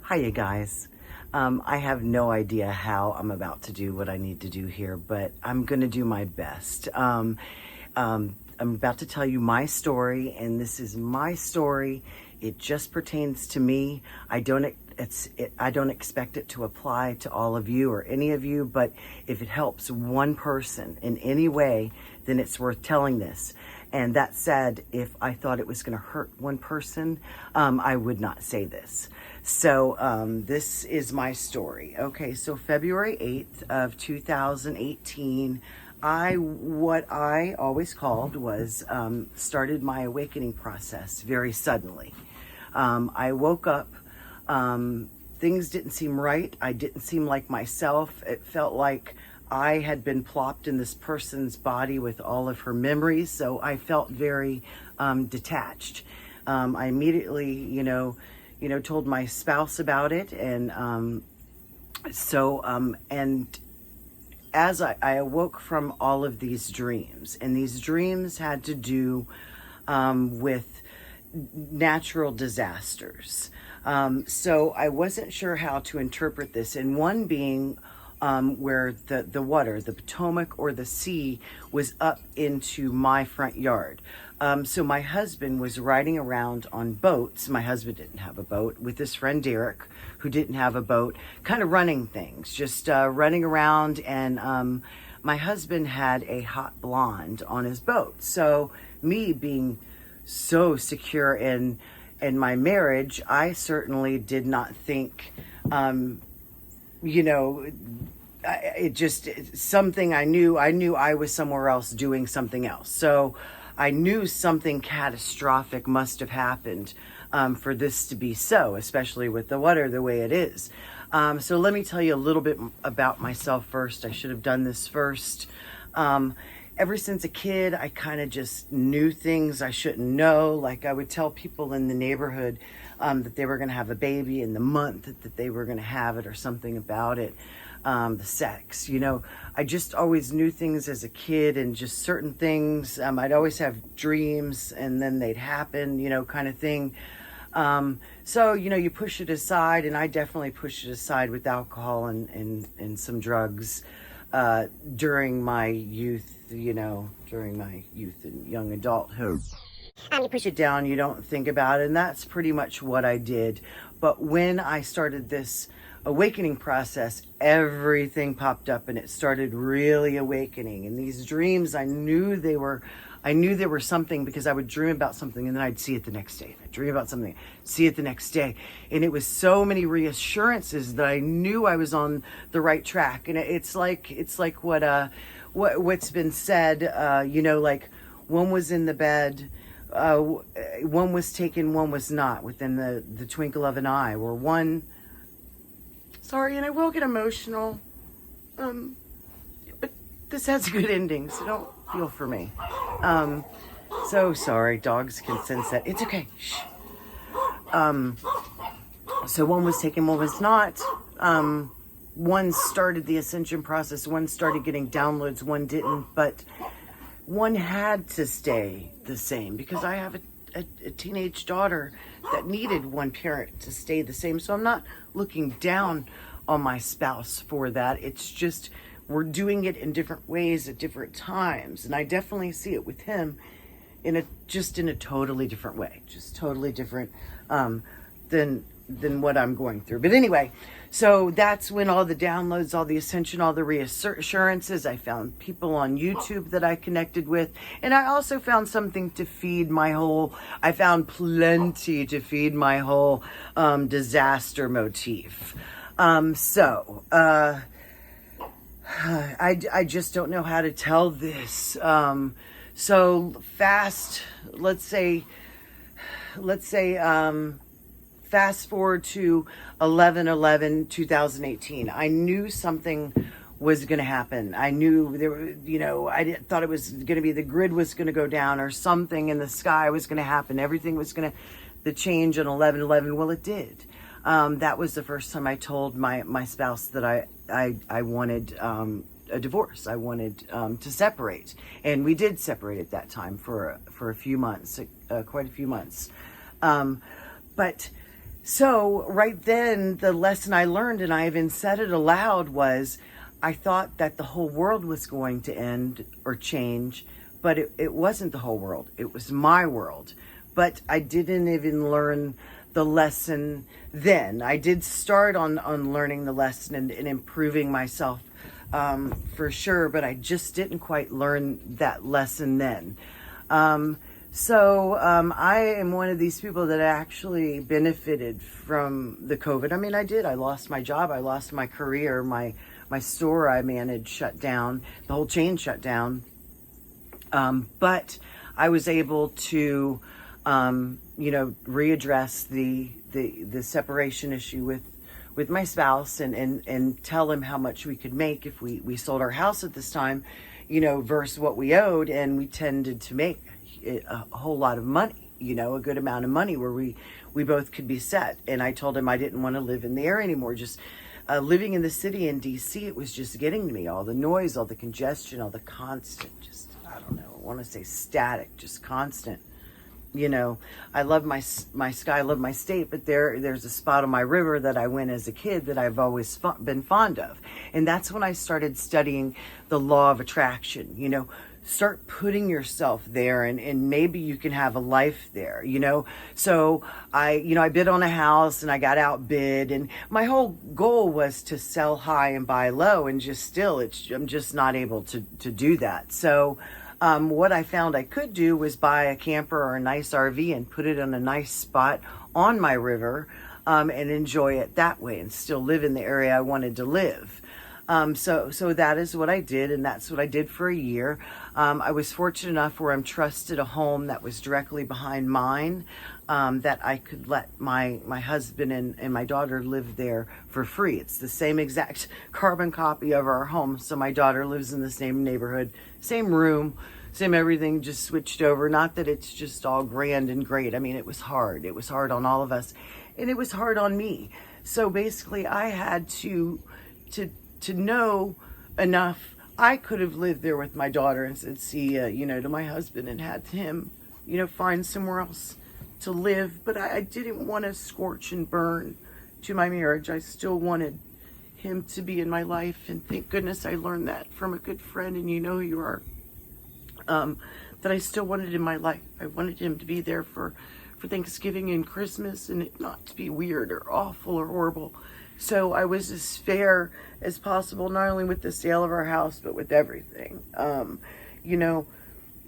Hi, you guys. I have no idea how I'm about to do what I need to do here, but I'm going to do my best. I'm about to tell you my story, and this is my story. It just pertains to me. I don't expect it to apply to all of you or any of you, but if it helps one person in any way, then it's worth telling this. And that said, if I thought it was going to hurt one person, I would not say this. So this is my story. Okay, so February 8th of 2018, what I always called was started my awakening process very suddenly. I woke up, things didn't seem right. I didn't seem like myself. It felt like I had been plopped in this person's body with all of her memories, so I felt very detached. I immediately, told my spouse about it, and and as I awoke from all of these dreams, and these dreams had to do with natural disasters. So I wasn't sure how to interpret this, and one being where the water, the Potomac or the sea, was up into my front yard. So my husband was riding around on boats. My husband didn't have a boat, with his friend Derek, who didn't have a boat, kind of running things, just running around. And my husband had a hot blonde on his boat. So me being so secure in my marriage, I certainly did not think, it just something I knew I was somewhere else doing something else. So I knew something catastrophic must have happened for this to be so, especially with the water the way it is. So let me tell you a little bit about myself first. I should have done this first. Ever since a kid, I kind of just knew things I shouldn't know. Like I would tell people in the neighborhood that they were going to have a baby in the month that they were going to have it, or something about it. The sex, I just always knew things as a kid, and just certain things. I'd always have dreams and then they'd happen, kind of thing. So, you push it aside, and I definitely pushed it aside with alcohol and some drugs during my youth, during my youth and young adulthood. You push it down, you don't think about it, and that's pretty much what I did. But when I started this awakening process, everything popped up, and it started really awakening. And these dreams, I knew they were something, because I would dream about something and then I'd see it the next day. I'd dream about something, see it the next day. And it was so many reassurances that I knew I was on the right track. And it's like what's been said, like one was in the bed, one was taken, one was not, within the twinkle of an eye, or one. Sorry, and I will get emotional, but this has a good ending, so don't feel for me. So sorry, dogs can sense that. It's okay. Shh. So one was taken, one was not. One started the ascension process, one started getting downloads, one didn't, but one had to stay the same, because I have a teenage daughter that needed one parent to stay the same. So I'm not looking down on my spouse for that. It's just we're doing it in different ways at different times, and I definitely see it with him in a totally different way, just totally different than what I'm going through. But anyway, so that's when all the downloads, all the ascension, all the reassurances. I found people on YouTube that I connected with, and I also found something to feed my whole. I found plenty to feed my whole disaster motif. I just don't know how to tell this. So fast, let's say, fast forward to 11/11/2018. I knew something was going to happen. I knew there were, thought it was going to be, the grid was going to go down, or something in the sky was going to happen. Everything was going to change on 11/11. Well, it did. That was the first time I told my spouse that I wanted a divorce. I wanted to separate, and we did separate at that time for a few months, quite a few months. But So right then, the lesson I learned, and I even said it aloud, was I thought that the whole world was going to end or change, but it wasn't the whole world. It was my world. But I didn't even learn the lesson then. I did start on learning the lesson and improving myself, for sure, but I just didn't quite learn that lesson then. I am one of these people that actually benefited from the COVID. I mean, I did. I lost my job. I lost my career. My store I managed shut down. The whole chain shut down. But I was able to, readdress the separation issue with my spouse and tell him how much we could make if we sold our house at this time, versus what we owed. And we tended to make a whole lot of money, a good amount of money where we both could be set. And I told him I didn't want to live in the area anymore. Just living in the city in DC, it was just getting to me. All the noise, all the congestion, all the constant, I don't know, I want to say static, just constant. I love my sky, I love my state, but there's a spot on my river that I went as a kid that I've always been fond of. And that's when I started studying the law of attraction. Start putting yourself there, and maybe you can have a life there, So I bid on a house and I got outbid, and my whole goal was to sell high and buy low, and I'm just not able to do that. So what I found I could do was buy a camper or a nice RV and put it on a nice spot on my river, and enjoy it that way and still live in the area I wanted to live. So that is what I did, and that's what I did for a year. I was fortunate enough where I'm trusted a home that was directly behind mine, that I could let my husband and my daughter live there for free. It's the same exact carbon copy of our home. So my daughter lives in the same neighborhood, same room, same everything, just switched over. Not that it's just all grand and great. I mean, it was hard. It was hard on all of us, and it was hard on me. So basically I had to know enough. I could have lived there with my daughter and said, see ya, to my husband, and had him, find somewhere else to live. But I didn't want to scorch and burn to my marriage. I still wanted him to be in my life. And thank goodness I learned that from a good friend, and you know who you are, that I still wanted in my life. I wanted him to be there for Thanksgiving and Christmas, and it not to be weird or awful or horrible. So I was as fair as possible, not only with the sale of our house, but with everything.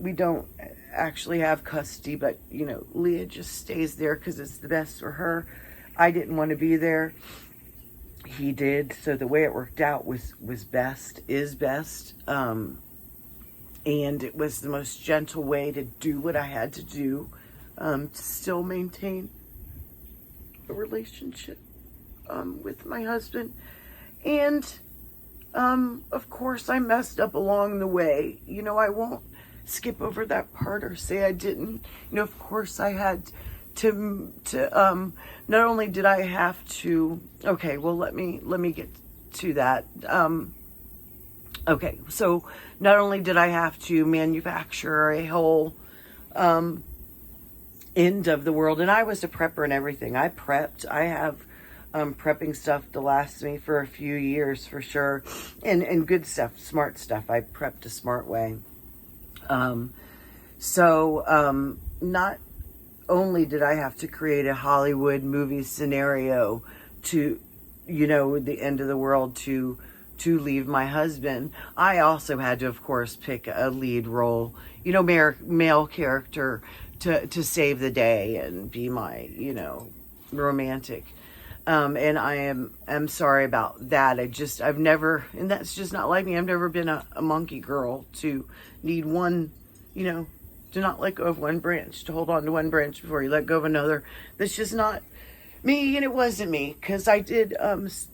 We don't actually have custody, but, Leah just stays there because it's the best for her. I didn't want to be there. He did. So the way it worked out was best, is best. And it was the most gentle way to do what I had to do, to still maintain a relationship with my husband. And of course I messed up along the way. I won't skip over that part or say I didn't. Of course I had to not only did I have to, okay, well let me get to that. Okay, so not only did I have to manufacture a whole end of the world, and I was a prepper and everything. I prepped. I have prepping stuff to last me for a few years for sure, and good stuff, smart stuff. I prepped a smart way. Not only did I have to create a Hollywood movie scenario to, the end of the world to leave my husband, I also had to, of course, pick a lead role, male character to save the day and be my, romantic. And I am sorry about that. I've never, and that's just not like me. I've never been a monkey girl to need one, to not let go of one branch, to hold on to one branch before you let go of another. That's just not me, and it wasn't me, because I did, was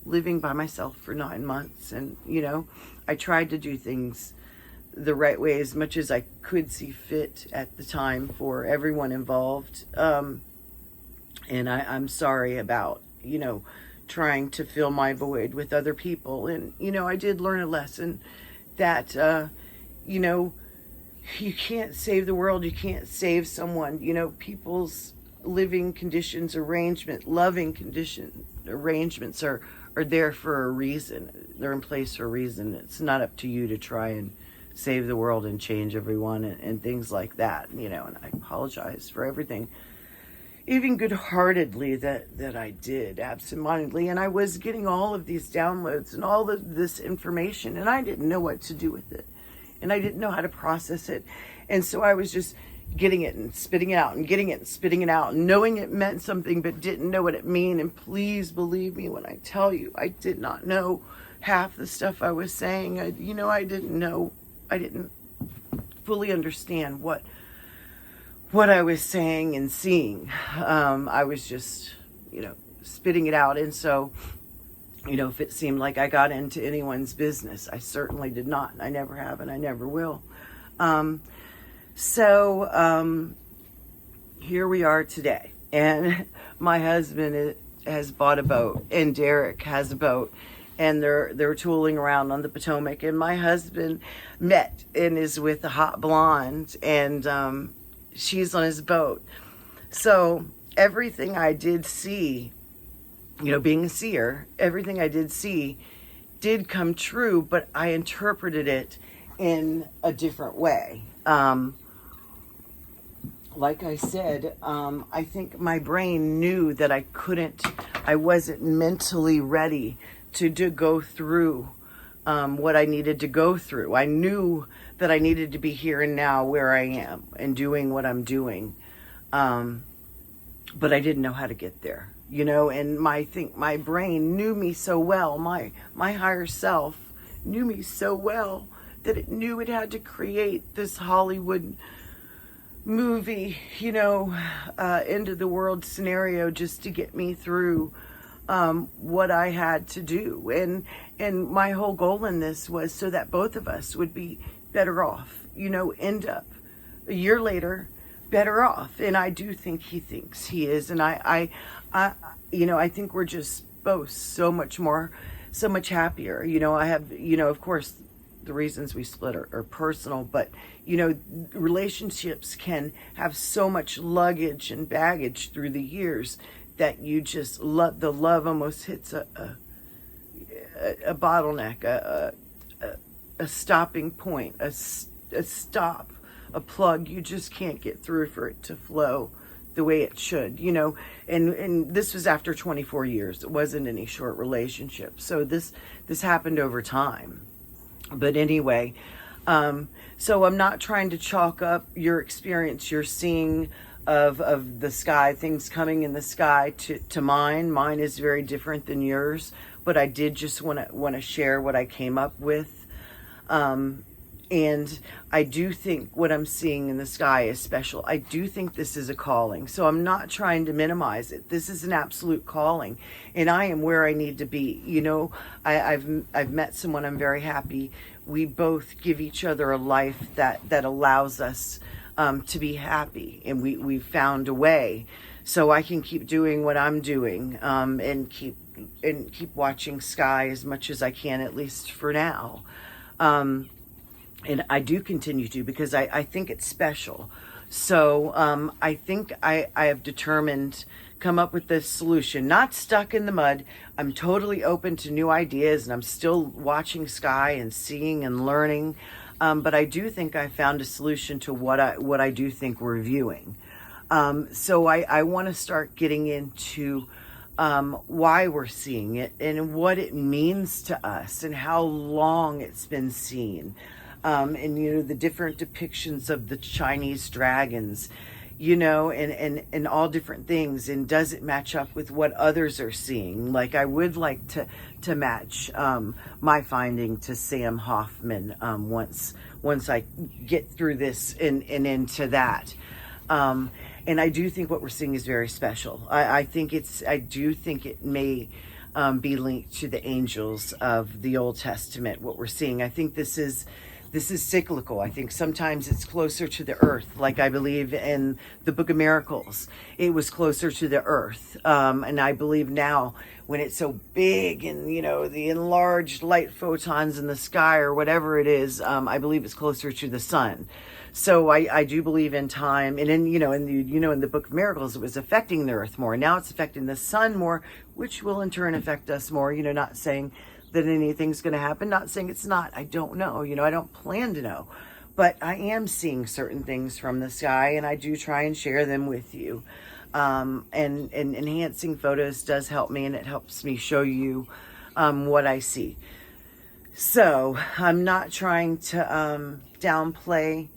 living by myself for 9 months, and, I tried to do things the right way as much as I could see fit at the time for everyone involved. And I'm sorry about, trying to fill my void with other people. And, I did learn a lesson that, you can't save the world. You can't save someone. People's living conditions arrangement, loving condition arrangements are there for a reason. They're in place for a reason. It's not up to you to try and save the world and change everyone and things like that, you know. And I apologize for everything, even good-heartedly, that I did absentmindedly. And I was getting all of these downloads and all of this information, and I didn't know what to do with it, and I didn't know how to process it. And so I was just getting it and spitting it out and getting it and spitting it out, and knowing it meant something but didn't know what it meant. And please believe me when I tell you, I did not know half the stuff I was saying. I didn't fully understand what I was saying and seeing. I was just, spitting it out. And so, if it seemed like I got into anyone's business, I certainly did not. I never have, and I never will. So here we are today, and my husband has bought a boat, and Derek has a boat, and they're tooling around on the Potomac. And my husband met and is with a hot blonde, and she's on his boat. So everything I did see, being a seer, everything I did see did come true, but I interpreted it in a different way. Like I said, I think my brain knew that I wasn't mentally ready to go through what I needed to go through. I knew that I needed to be here and now where I am and doing what I'm doing. But I didn't know how to get there, and my brain knew me so well. My higher self knew me so well that it knew it had to create this Hollywood movie, end of the world scenario just to get me through what I had to do. And my whole goal in this was so that both of us would be better off, end up a year later better off. And I do think he thinks he is. And I think we're just both so much happier. I have, of course, the reasons we split are personal, but relationships can have so much luggage and baggage through the years that you just the love almost hits a bottleneck, a stopping point, a stop, a plug. You just can't get through for it to flow the way it should, and this was after 24 years. It wasn't any short relationship. So this happened over time. But anyway, so I'm not trying to chalk up your experience you're seeing of the sky, things coming in the sky to mine. Mine is very different than yours, but I did just want to share what I came up with. And I do think what I'm seeing in the sky is special. I do think this is a calling. So I'm not trying to minimize it. This is an absolute calling, and I am where I need to be. I've met someone I'm very happy. We both give each other a life that allows us to be happy, and we've found a way. So I can keep doing what I'm doing, and keep watching sky as much as I can, at least for now. And I do continue to, because I think it's special. So I think I have determined, come up with this solution, not stuck in the mud. I'm totally open to new ideas, and I'm still watching sky and seeing and learning. But I do think I found a solution to what I do think we're viewing. So I want to start getting into why we're seeing it and what it means to us and how long it's been seen. And the different depictions of the Chinese dragons, and all different things. And does it match up with what others are seeing? Like, I would like to match my finding to Sam Hoffman once I get through this and into that. And I do think what we're seeing is very special. I do think it may be linked to the angels of the Old Testament, what we're seeing. I think this is this is cyclical. I think sometimes it's closer to the earth, like I believe in the Book of Miracles. It was closer to the earth. And I believe now when it's so big and, the enlarged light photons in the sky or whatever it is, I believe it's closer to the sun. So I do believe in time, and in the Book of Miracles, it was affecting the earth more. Now it's affecting the sun more, which will in turn affect us more. Not saying that anything's going to happen, not saying it's not. I don't know. I don't plan to know, but I am seeing certain things from the sky, and I do try and share them with you. And enhancing photos does help me, and it helps me show you what I see. So I'm not trying to downplay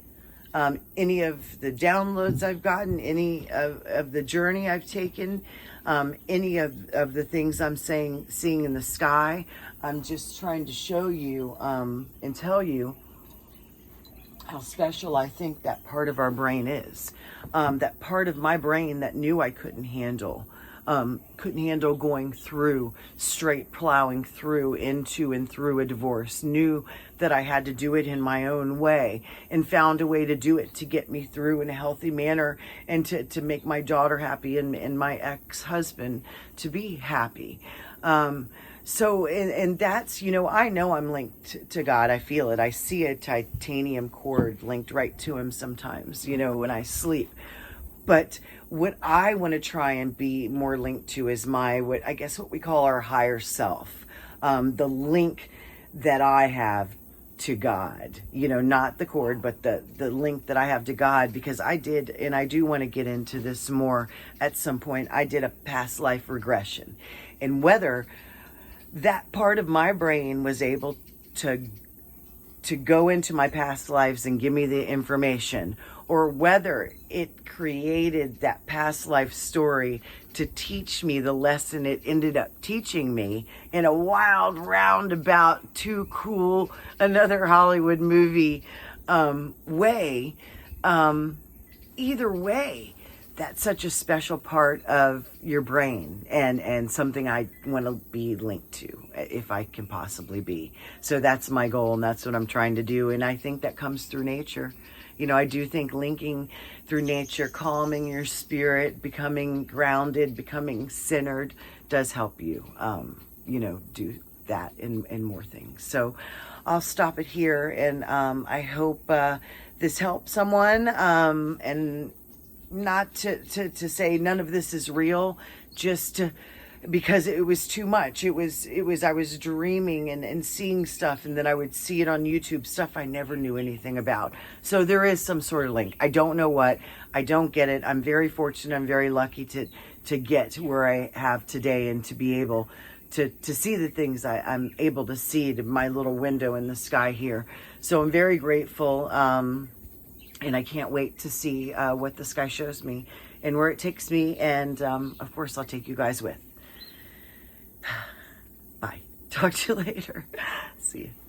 any of the downloads I've gotten, any of the journey I've taken, any of the things I'm seeing in the sky. I'm just trying to show you and tell you how special I think that part of our brain is. That part of my brain that knew I couldn't handle going through, straight plowing through, into and through a divorce, knew that I had to do it in my own way, and found a way to do it to get me through in a healthy manner, and to make my daughter happy, and my ex-husband to be happy. So that's, I know I'm linked to God. I feel it. I see a titanium cord linked right to him sometimes, when I sleep. But what I want to try and be more linked to is what we call our higher self. The link that I have to God, not the cord, but the link that I have to God, because I did, and I do want to get into this more at some point. I did a past life regression, and whether that part of my brain was able to go into my past lives and give me the information, or whether it created that past life story to teach me the lesson it ended up teaching me in a wild roundabout, too cool, another Hollywood movie way. Either way, that's such a special part of your brain, and something I want to be linked to, if I can possibly be. So that's my goal, and that's what I'm trying to do. And I think that comes through nature. I do think linking through nature, calming your spirit, becoming grounded, becoming centered, does help you, do that and more things. So I'll stop it here, and I hope this helps someone, and not to say none of this is real, just because it was too much. It was I was dreaming and seeing stuff, and then I would see it on YouTube, stuff I never knew anything about. So there is some sort of link. I don't know what. I don't get it. I'm very fortunate. I'm very lucky to get to where I have today, and to be able to see the things I'm able to see to my little window in the sky here. So I'm very grateful. And I can't wait to see what the sky shows me and where it takes me. And of course, I'll take you guys with. Bye. Talk to you later. See you.